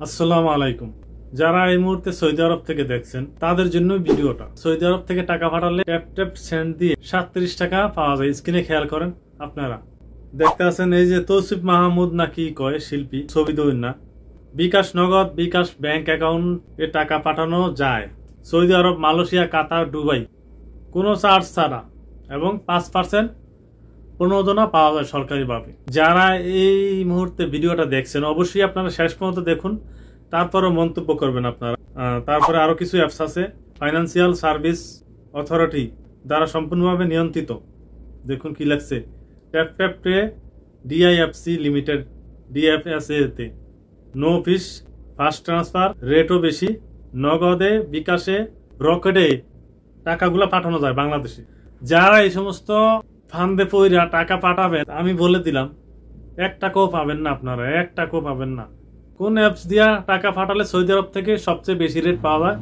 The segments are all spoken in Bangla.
আসসালামু আলাইকুম। যারা এই মুহূর্তে সৌদি আরব থেকে দেখছেন তাদের জন্য ভিডিওটা। সৌদি আরব থেকে টাকা পাঠালে ট্যাপ ট্যাপ সেন্ড দিয়ে 37 টাকা পাওয়া যায়। স্ক্রিনে খেয়াল করেন, আপনারা দেখতে আছেন এই যে তৌসিফ মাহমুদ না কি কয় শিল্পী, ছবি দইন না। বিকাশ নগদ, বিকাশ ব্যাংক অ্যাকাউন্টে টাকা পাঠানো যায় সৌদি আরব, মালয়েশিয়া, কাতার, দুবাই, কোনো চার্জ ছাড়া এবং 5% প্রণোদনা পাওয়া যায় সরকারিভাবে। যারা এই মুহূর্তে ভিডিওটা দেখছেন অবশ্যই আপনারা শেষ পর্যন্ত দেখুন, তারপরে মন্তব্য করবেন আপনারা। তারপরে আরো কিছু অ্যাপস আছে ফাইন্যান্সিয়াল সার্ভিস অথরিটি দ্বারা সম্পূর্ণভাবে নিয়ন্ত্রিত। দেখুন কি লাগছে, ট্যাপ ট্যাপ পে ডিআইএফসি লিমিটেড ডিএফএসএ তে নো ফিস, ফাস্ট ট্রান্সফার, রেটও বেশি, নগদে, বিকাশে, রকেটে টাকাগুলো পাঠানো যায় বাংলাদেশে। যারা এই সমস্ত ফান্দে পইরা টাকা পাঠাবেন আমি বলে দিলাম 1 টাকাও পাবেন না, আপনারা 1 টাকাও পাবেন না। কোন অ্যাপস দিয়া টাকা পাঠালে সৌদি আরব থেকে সবচেয়ে বেশি রেট পাওয়া যায়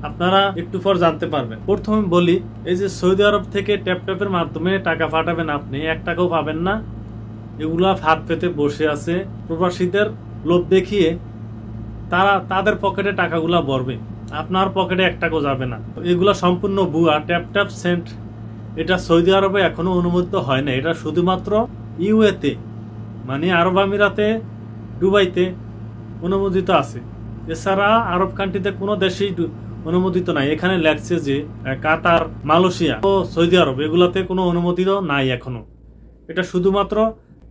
আপনারা একটু পর জানতে পারবেন। প্রথমে বলি, এই যে সৌদি আরব থেকে ট্যাপ ট্যাপের মাধ্যমে টাকা পাঠাবেন আপনি 1 টাকাও পাবেন না। এগুলা ফাঁদ পেতে বসে আছে প্রবাসীদের লোভ দেখিয়ে, তারা তাদের পকেটে টাকাগুলা ভরবে, আপনার পকেটে 1 টাকাও যাবে না। এগুলা সম্পূর্ণ ভুয়া। ট্যাপ ট্যাপ সেন্ট এটা সৌদি আরবে এখনো অনুমোদিত হয় না। এটা শুধুমাত্র ইউএতে মানে আরব আমিরাতে, দুবাইতে অনুমোদিত আছে। এছাড়া আরব কান্ট্রিতে কোনো দেশেই অনুমোদিত নাই। এখানে লেখছে যে কাতার, মালয়েশিয়া ও সৌদি আরব এগুলাতে কোনো অনুমোদিত নাই এখনো। এটা শুধুমাত্র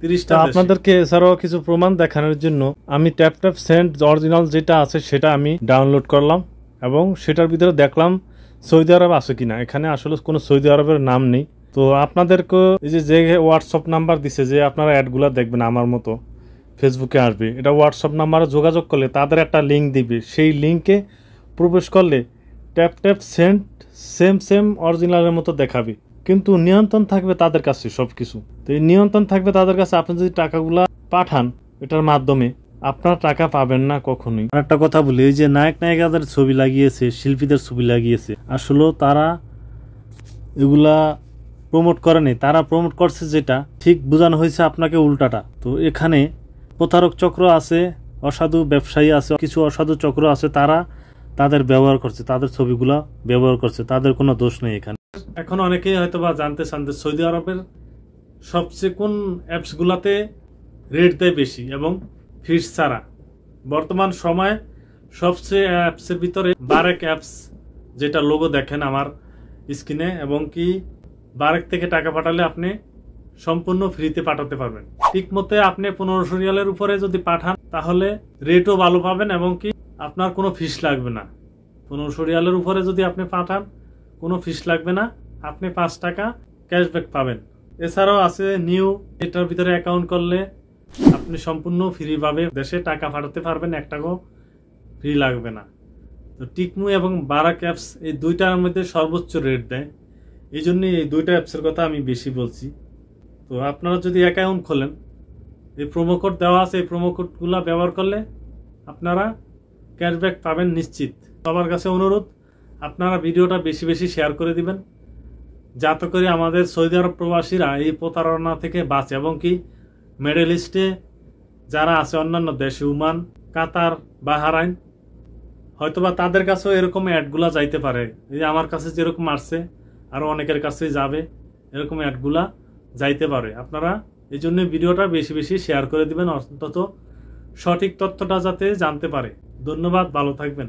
30টা। আপনাদেরকে এছাড়াও কিছু প্রমাণ দেখানোর জন্য আমি ট্যাপ ট্যাপ সেন্ট অরিজিনাল যেটা আছে সেটা আমি ডাউনলোড করলাম এবং সেটার ভিতরে দেখলাম সৌদি আরব আছে কিনা। এখানে আসলে কোনো সৌদি আরবের নাম নেই। তো আপনাদেরকে এই যে হোয়াটসঅ্যাপ নাম্বার দিছে যে আপনারা অ্যাডগুলা দেখবেন, আমার মতো ফেসবুকে আসবে, এটা হোয়াটসঅ্যাপ নাম্বারে যোগাযোগ করলে তাদের একটা লিঙ্ক দিবে। সেই লিঙ্কে প্রবেশ করলে ট্যাপ ট্যাপ সেন্ট সেম অরিজিনালের মতো দেখাবে, কিন্তু নিয়ন্ত্রণ থাকবে তাদের কাছে সবকিছু। তো এই নিয়ন্ত্রণ থাকবে তাদের কাছে। আপনি যদি টাকাগুলা পাঠান এটার মাধ্যমে আপনারা টাকা পাবেন না কখনোই। একটা কথা বলি, এই যে নায়ক নায়িকাদের ছবি লাগিয়েছে, শিল্পীদের ছবি লাগিয়েছে, আসলে তারা এগুলা প্রমোট করেনি, তারা প্রমোট করছে যেটা ঠিক বোঝানো হয়েছে আপনাকে উল্টাটা। তো এখানে প্রতারক চক্র আছে, অসাধু ব্যবসায়ী আছে, কিছু অসাধু চক্র আছে, তারা তাদের ব্যবহার করছে, তাদের ছবিগুলা ব্যবহার করছে, তাদের কোনো দোষ নেই এখানে। এখন অনেকেই হয়তো বা জানতে চান যে সৌদি আরবের সবচেয়ে কোন অ্যাপসগুলাতে রেট দেয় বেশি এবং ফিস ছাড়া। বর্তমান সময়ে সবচেয়ে অ্যাপসের ভিতরে বারেক অ্যাপস, যেটা লোগো দেখেন আমার স্ক্রিনে, এবং কি বারেক থেকে টাকা পাঠালে আপনি সম্পূর্ণ ফ্রিতে পাঠাতে পারবেন। ঠিক মতো আপনি 1500 রিয়ালের উপরে যদি পাঠান তাহলে রেটও ভালো পাবেন এবং কি আপনার কোনো ফিস লাগবে না। 1500 রিয়ালের উপরে যদি আপনি পাঠান কোনো ফিস লাগবে না, আপনি 5 টাকা ক্যাশব্যাক পাবেন। এছাড়াও আছে নিউ, এটার ভিতরে অ্যাকাউন্ট করলে আপনি সম্পূর্ণ ফ্রিভাবে দেশে টাকা পাঠাতে পারবেন, 1 টাকাও ফ্রি লাগবে না। তো টিকমু এবং বারাক অ্যাপস এই দুইটার মধ্যে সর্বোচ্চ রেট দেয়, এই জন্যই এই দুইটা অ্যাপসের কথা আমি বেশি বলছি। তো আপনারা যদি অ্যাকাউন্ট খোলেন, এই প্রোমো কোড দেওয়া আছে, এই প্রোমো কোডগুলো ব্যবহার করলে আপনারা ক্যাশব্যাক পাবেন নিশ্চিত। সবার কাছে অনুরোধ, আপনারা ভিডিওটা বেশি বেশি শেয়ার করে দিবেন, যাতে করে আমাদের সৌদি আরব প্রবাসীরা এই প্রতারণা থেকে বাঁচে এবং কি মিডল ইস্টে যারা আছে অন্যান্য দেশে, ওমান, কাতার, বাহরাইন, হয়তোবা তাদের কাছেও এরকম অ্যাডগুলা যাইতে পারে। এই যে আমার কাছে যেরকম আসছে আরো অনেকের কাছে যাবে, এরকম অ্যাডগুলা যাইতে পারে। আপনারা এই জন্য ভিডিওটা বেশি বেশি শেয়ার করে দিবেন, অন্তত সঠিক তথ্যটা যাতে জানতে পারে। ধন্যবাদ, ভালো থাকবেন।